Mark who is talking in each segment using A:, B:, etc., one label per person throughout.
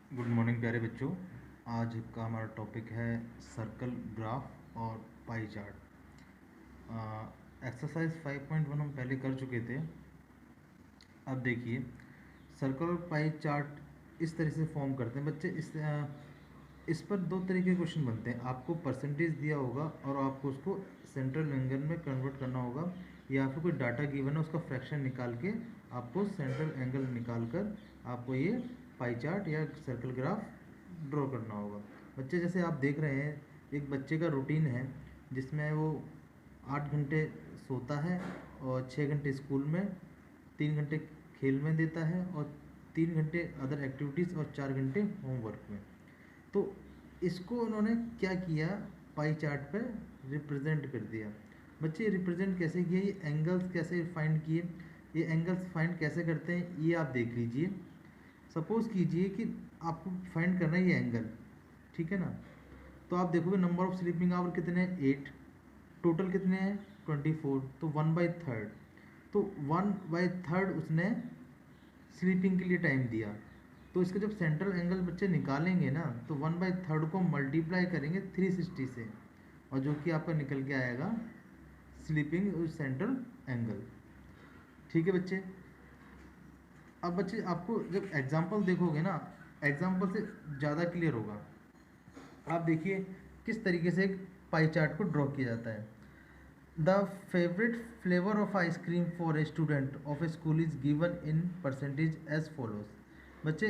A: Good morning प्यारे बच्चों। आज का हमारा टॉपिक है सर्कल ग्राफ और पाई चार्ट। एक्सरसाइज 5.1 हम पहले कर चुके थे। अब देखिए, सर्कल और पाई चार्ट इस तरह से फॉर्म करते हैं बच्चे। इस पर दो तरीके के क्वेश्चन बनते हैं। आपको परसेंटेज दिया होगा और आपको उसको सेंट्रल एंगल में कन्वर्ट करना होगा, या फिर कोई डाटा गिवन है उसका फ्रैक्शन निकाल के आपको सेंट्रल एंगल निकाल कर आपको ये पाई चार्ट या सर्कल ग्राफ ड्रॉ करना होगा। बच्चे जैसे आप देख रहे हैं, एक बच्चे का रूटीन है जिसमें वो 8 घंटे सोता है और 6 घंटे स्कूल में, 3 घंटे खेल में देता है और 3 घंटे अदर एक्टिविटीज़ और 4 घंटे होमवर्क में। तो इसको उन्होंने क्या किया, पाई चार्ट पे रिप्रेजेंट कर दिया। बच्चे रिप्रेजेंट कैसे किए, ये एंगल्स कैसे फाइंड किए, ये एंगल्स फाइंड कैसे करते हैं ये आप देख लीजिए। सपोज कीजिए कि आपको फाइंड करना है ये एंगल, ठीक है ना। तो आप देखोगे नंबर ऑफ स्लीपिंग आवर कितने हैं, 8। टोटल कितने हैं, 24। तो 1/3। तो 1/3 उसने स्लीपिंग के लिए टाइम दिया। तो इसका जब सेंट्रल एंगल बच्चे निकालेंगे ना, तो 1/3 को मल्टीप्लाई करेंगे 360 से, और जो कि आपका निकल के आएगा स्लीपिंग सेंट्रल एंगल। ठीक है बच्चे। अब बच्चे आपको जब एग्जाम्पल देखोगे ना, एग्जाम्पल से ज़्यादा क्लियर होगा। आप देखिए किस तरीके से एक पाई चार्ट को ड्रॉ किया जाता है। The favourite flavour of ice cream for a student of a school is given in percentage as follows. बच्चे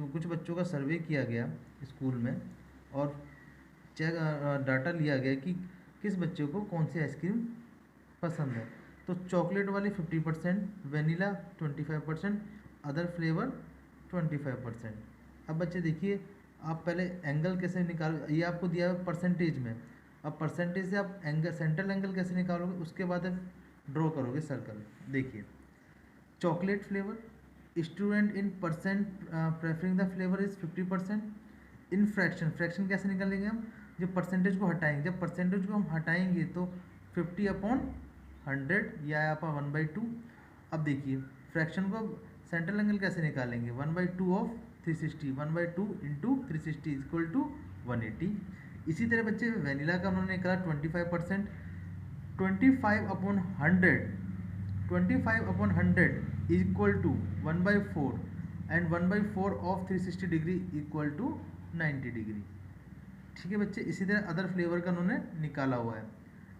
A: कुछ बच्चों का सर्वे किया गया स्कूल में, और चेक डाटा लिया गया कि किस बच्चे को कौन सी आइसक्रीम पसंद है। तो चॉकलेट वाली 50%, वेनीला 25%, अदर फ्लेवर 25%। अब बच्चे देखिए, आप पहले एंगल कैसे निकाल, ये आपको दिया है परसेंटेज में। अब परसेंटेज से आप एंगल सेंट्रल एंगल कैसे निकालोगे, उसके बाद ड्रॉ करोगे सर्कल। देखिए, chocolate flavour, student in percent preferring the flavour is 50%। In fraction, fraction कैसे निकालेंगे हम, जब परसेंटेज को हटाएंगे, जब परसेंटेज को हम हटाएंगे तो 50/100 या आपका 1/2। अब देखिए फ्रैक्शन को सेंट्रल एंगल कैसे निकालेंगे, 1/2 ऑफ 360, 1/2 इंटू 360 इक्वल टू 180। इसी तरह बच्चे वेनिला का उन्होंने निकाला 25%। 25/100, 25/100 is equal to 1/4, and 1/4 of 360 degree equal to 90 degree. ठीक है बच्चे। इसी तरह अदर फ्लेवर का उन्होंने निकाला हुआ है,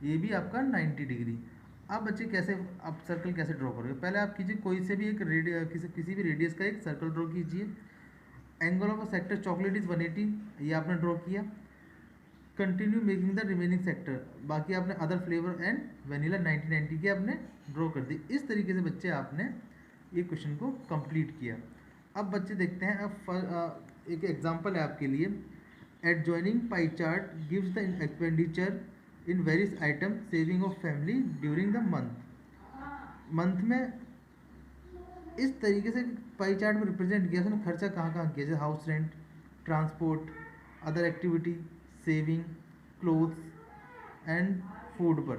A: ये भी आपका 90 डिग्री। अब बच्चे कैसे, आप सर्कल कैसे ड्रॉ करोगे, पहले आप कीजिए कोई से भी एक किसी भी रेडियस का एक सर्कल ड्रॉ कीजिए। Angle of sector chocolate is 180, ये आपने ड्रॉ किया। Continue making the remaining sector, बाकी आपने अदर फ्लेवर एंड वेनिला 90 के आपने ड्रॉ कर दी। इस तरीके से बच्चे आपने ये क्वेश्चन को कंप्लीट किया। अब बच्चे देखते हैं, अब एक एग्जांपल है आपके लिए। Adjoining pie chart gives the expenditure in various item saving of family during the month. Month में इस तरीके से पाई चार्ट में रिप्रेजेंट किया, उसने खर्चा कहाँ कहाँ किया, जैसे house rent, transport, other activity, saving, clothes and food पर।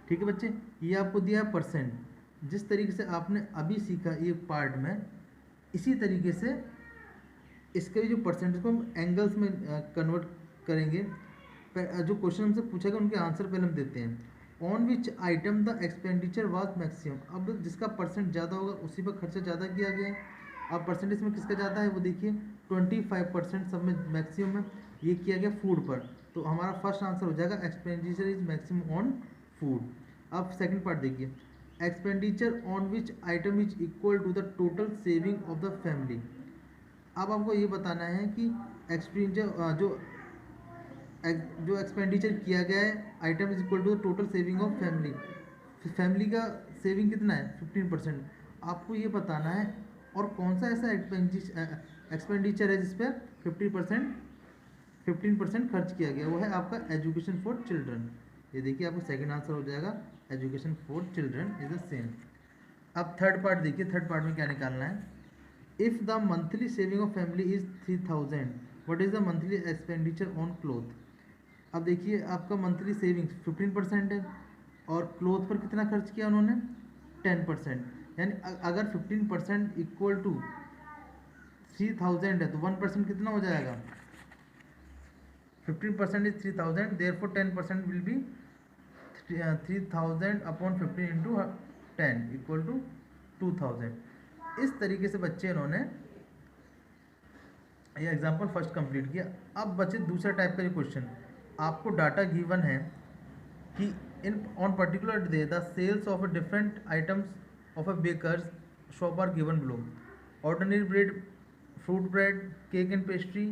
A: ठीक है बच्चे, ये आपको दिया है परसेंट। जिस तरीके से आपने अभी सीखा ये पार्ट में, इसी तरीके से इसके जो परसेंटेज को हम एंगल्स में कन्वर्ट करेंगे। जो क्वेश्चन हमसे पूछा गया उनके आंसर पहले हम देते हैं। On which item the expenditure was maximum. अब जिसका परसेंट ज़्यादा होगा उसी पर खर्चा ज़्यादा किया गया है। अब परसेंटेज में किसका ज़्यादा है वो देखिए, 25% सब में मैक्सिमम है, ये किया गया फूड पर। तो हमारा फर्स्ट आंसर हो जाएगा expenditure is maximum on food. अब सेकंड पार्ट देखिए, expenditure on which item is equal to the total saving of the family. अब आपको ये बताना है कि एक्सपेंडिचर जो एक्सपेंडिचर किया गया है item is equal to the total saving of family. Family का सेविंग कितना है, 15%। आपको ये बताना है और कौन सा ऐसा एक्सपेंडिचर है जिस पर 15% खर्च किया गया, वो है आपका एजुकेशन फॉर चिल्ड्रन। ये देखिए आपको सेकंड आंसर हो जाएगा, education for children is the same. अब थर्ड पार्ट देखिए, थर्ड पार्ट में क्या निकालना है। If the monthly saving of family is 3000, what is the monthly expenditure on cloth. अब देखिए आपका मंथली सेविंग्स 15% है, और क्लोथ पर कितना खर्च किया उन्होंने, 10%। यानी अगर 15% इक्वल टू 3000 है तो 1% कितना हो जाएगा? 15% is 3000, therefore 10% will be 3000 upon 15 into 10 equal to 2000। इस तरीके से बच्चे इन्होंने ये एग्जाम्पल फर्स्ट कंप्लीट किया। अब बच्चे दूसरा टाइप का जो क्वेश्चन, आपको डाटा गिवन है कि in on particular day the sales of different items of a baker's shop are given below, ordinary bread, fruit bread, cake and pastry,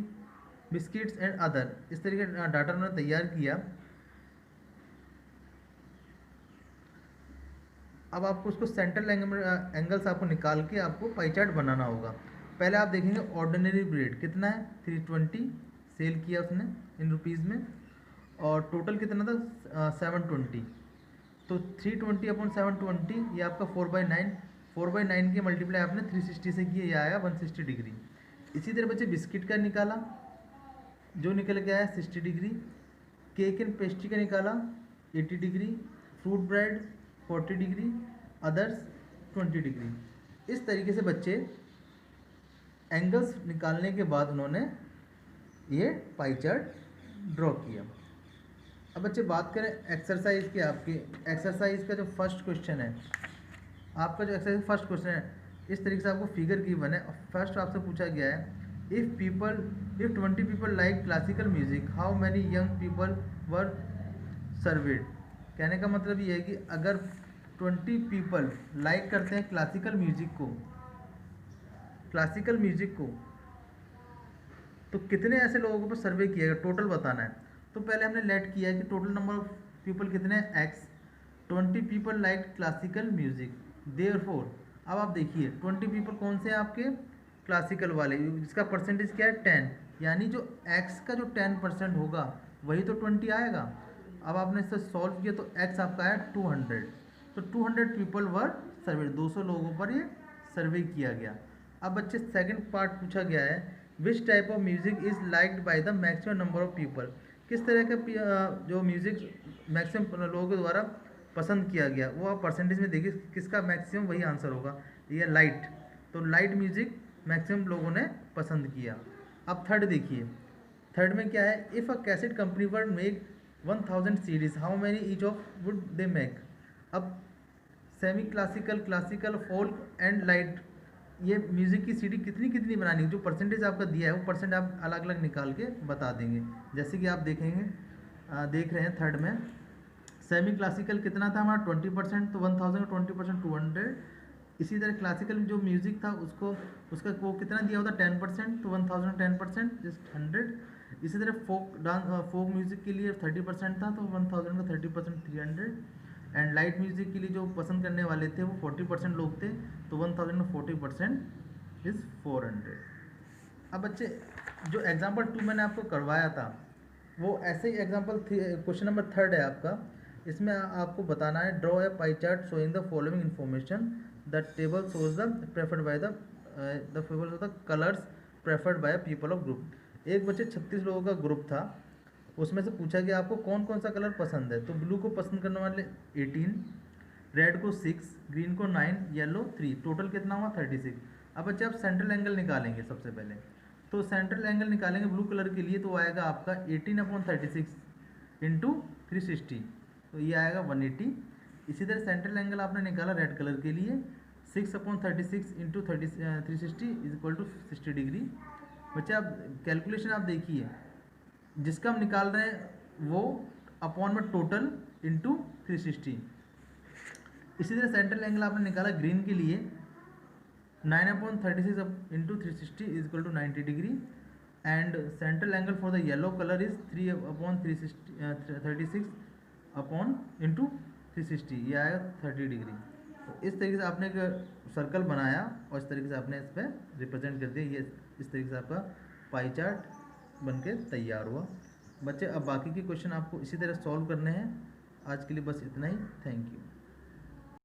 A: biscuits and other. इस तरीके का डाटा उन्होंने तैयार किया। अब आपको उसको सेंट्रल एंगल्स आपको निकाल के आपको पाई चार्ट बनाना होगा। पहले आप देखेंगे ऑर्डिनरी ब्रेड कितना है, 320 सेल किया उसने इन रुपीज़ में, और टोटल कितना था 720। तो 320 अपॉन 720 ये आपका 4/9, 4/9 के मल्टीप्लाई आपने 360 से किया, ये आया 160 डिग्री। इसी तरह बच्चे बिस्किट का निकाला, जो निकल के आया 60 डिग्री, केक एंड पेस्ट्री का निकाला 80 degree, fruit bread 40 degree, others 20 degree. इस तरीके से बच्चे एंगल्स निकालने के बाद उन्होंने ये पाई चार्ट ड्रॉ किया। अब बच्चे बात करें एक्सरसाइज की। आपके एक्सरसाइज का जो फर्स्ट क्वेश्चन है, आपका जो एक्सरसाइज फर्स्ट क्वेश्चन है, इस तरीके से आपको फिगर गिवन है। फर्स्ट आपसे पूछा गया है if 20 people like classical music how many young people were served. कहने का मतलब ये है कि अगर 20 पीपल लाइक करते हैं क्लासिकल म्यूजिक को तो कितने ऐसे लोगों पर सर्वे किया गया, टोटल बताना है। तो पहले हमने लेट किया है कि टोटल नंबर ऑफ पीपल कितने हैं, x। 20 people like classical music, therefore अब आप देखिए 20 पीपल कौन से हैं आपके, क्लासिकल वाले, जिसका परसेंटेज क्या है 10, यानी जो x का जो 10% होगा वही तो 20 आएगा। अब आपने इसे सॉल्व किया तो x आपका आया 200। तो 200 पीपल वर सर्वे, 200 लोगों पर ये सर्वे किया गया। अब बच्चे सेकंड पार्ट पूछा गया है which type of music is liked by the maximum number of people. किस तरह का जो म्यूजिक मैक्सिमम लोगों के द्वारा पसंद किया गया, वो आप परसेंटेज में देखिए किसका मैक्सिमम, वही आंसर होगा। ये लाइट, तो लाइट म्यूजिक मैक्सिमम लोगों ने पसंद किया। अब थर्ड देखिए, थर्ड में क्या है, if a cassette company were make 1000 series how many each of would they make. अब semi classical, classical, folk and light, ये म्यूज़िक की सीडी कितनी कितनी बनानी है, जो परसेंटेज आपका दिया है वो परसेंट आप अलग अलग निकाल के बता देंगे। जैसे कि आप देखेंगे देख रहे हैं थर्ड में सेमी क्लासिकल कितना था हमारा 20%, तो 1000 का 20% 200। इसी तरह क्लासिकल जो म्यूज़िक था उसका वो कितना दिया होता 10%, तो 1000 10% जस्ट 100। इसी तरह फोक म्यूज़िक के लिए 30% था, तो 1000 का 30% 300। एंड लाइट म्यूज़िक के लिए जो पसंद करने वाले थे वो 40% लोग थे, तो 1000 में 40% इज़ 400। अब बच्चे जो एग्जाम्पल 2 मैंने आपको करवाया था वो ऐसे ही एग्जाम्पल क्वेश्चन नंबर 3 है आपका। इसमें आपको बताना है draw a pie chart showing the following information, the table shows the preferred by the favour of the colours preferred by people of group. एक बच्चे 36 लोगों का ग्रुप था, उसमें से पूछा गया आपको कौन कौन सा कलर पसंद है। तो ब्लू को पसंद करने वाले 18, रेड को 6, ग्रीन को 9, येलो 3, टोटल कितना हुआ 36। अब बच्चे आप सेंट्रल एंगल निकालेंगे सबसे पहले, तो सेंट्रल एंगल निकालेंगे ब्लू कलर के लिए तो आएगा आपका 18/36 इंटू 360, तो ये आएगा 180। इसी तरह सेंट्रल एंगल आपने निकाला रेड कलर के लिए 6/36 into 360 is equal to 60 degree. बच्चे आप कैलकुलेशन आप देखिए, जिसका हम निकाल रहे हैं वो अपॉन में टोटल इंटू 360। इसी तरह सेंट्रल एंगल आपने निकाला ग्रीन के लिए 9/36 into 360 is equal to 90 degree. And central angle for the yellow colour is 3/36 upon into 360, ये आएगा 30 डिग्री। तो इस तरीके से आपने एक सर्कल बनाया और इस तरीके से आपने इस पर रिप्रेजेंट कर दिया। ये इस तरीके से आपका पाई चार्ट बन के तैयार हुआ। बच्चे अब बाकी के क्वेश्चन आपको इसी तरह सॉल्व करने हैं। आज के लिए बस इतना ही, थैंक यू।